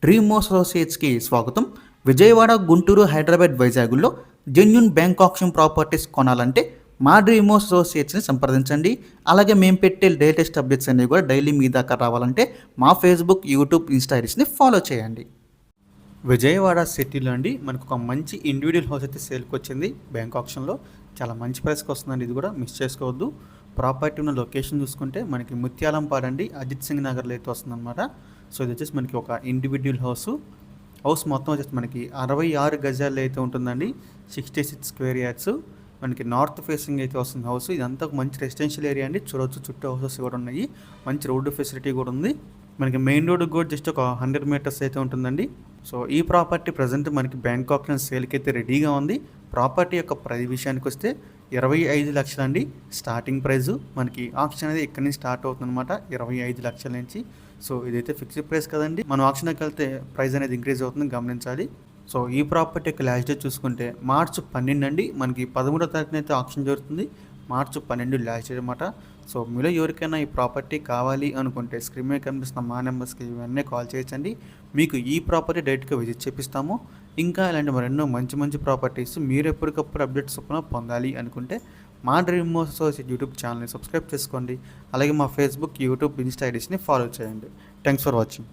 Dream అసోసియేట్స్కి స్వాగతం. విజయవాడ, గుంటూరు, హైదరాబాద్, వైజాగ్లో genuine bank option properties కొనాలంటే మా డ్రీమ్ అసోసియేట్స్ని సంప్రదించండి. అలాగే మేము పెట్టే లేటెస్ట్ అప్డేట్స్ అన్నీ కూడా డైలీ మీ దాకా రావాలంటే మా ఫేస్బుక్, యూట్యూబ్, ఇన్స్టా ఐడీస్ని ఫాలో చేయండి. విజయవాడ సిటీలో అండి మనకు ఒక మంచి ఇండివిజువల్ హౌస్ అయితే సేల్కి వచ్చింది. బ్యాంక్ ఆప్షన్లో చాలా మంచి ప్రైస్కి వస్తుందండి. ఇది కూడా మిస్ చేసుకోవద్దు. ప్రాపర్టీ ఉన్న లొకేషన్ చూసుకుంటే మనకి ముత్యాలంపాడు అండి, అజిత్ సింగ్ నగర్లో అయితే వస్తుందన్నమాట. సో ఇది వచ్చేసి మనకి ఒక ఇండివిజువల్ హౌస్ మొత్తం వచ్చేసి మనకి 66 గజాల్లో అయితే ఉంటుందండి. 66 స్క్వేర్ యార్డ్స్. మనకి నార్త్ ఫేసింగ్ అయితే వస్తుంది హౌస్. ఇదంతా ఒక మంచి రెసిడెన్షియల్ ఏరియా అండి. చూడవచ్చు, చుట్టూ హౌసెస్ కూడా ఉన్నాయి. మంచి రోడ్డు ఫెసిలిటీ కూడా ఉంది. మనకి మెయిన్ రోడ్ కూడా జస్ట్ ఒక 100 మీటర్స్ అయితే ఉంటుందండి. సో ఈ ప్రాపర్టీ ప్రజెంట్ మనకి బ్యాంకాక్ సేల్కి అయితే రెడీగా ఉంది. ప్రాపర్టీ యొక్క ప్రైస్ విషయానికి వస్తే 25 లక్షలు అండి స్టార్టింగ్ ప్రైజు. మనకి ఆప్షన్ అనేది ఇక్కడి నుంచి స్టార్ట్ అవుతుంది అనమాట, 25 లక్షల నుంచి. సో ఇదైతే ఫిక్స్డ్ ప్రైస్ కదండి. మనం ఆప్షన్కి వెళ్తే ప్రైస్ అనేది ఇంక్రీజ్ అవుతుంది, గమనించాలి. సో ఈ ప్రాపర్టీ యొక్క లాస్ట్ డేట్ చూసుకుంటే మార్చి 12 అండి. మనకి 13వ తారీఖున అయితే ఆప్షన్ జరుగుతుంది. మార్చి 12 లాస్ట్ డేట్ అనమాట. సో మీలో ఎవరికైనా ఈ ప్రాపర్టీ కావాలి అనుకుంటే స్క్రీన్ మీద కనిపిస్తున్న మా నెంబర్స్కి ఇవన్నీ కాల్ చేయొచ్చండి. మీకు ఈ ప్రాపర్టీ డైరెక్ట్గా విజిట్ చేపిస్తాము. ఇంకా ఇలాంటి మరెన్నో మంచి మంచి ప్రాపర్టీస్ మీరు ఎప్పటికప్పుడు అప్డేట్స్ పొందాలి అనుకుంటే మా డ్రీమ్ అసోసియేట్ యూట్యూబ్ ఛానల్ని సబ్స్క్రైబ్ చేసుకోండి. అలాగే మా ఫేస్బుక్, యూట్యూబ్, ఇన్స్టా ఐడీస్ని ఫాలో చేయండి. Thanks for watching.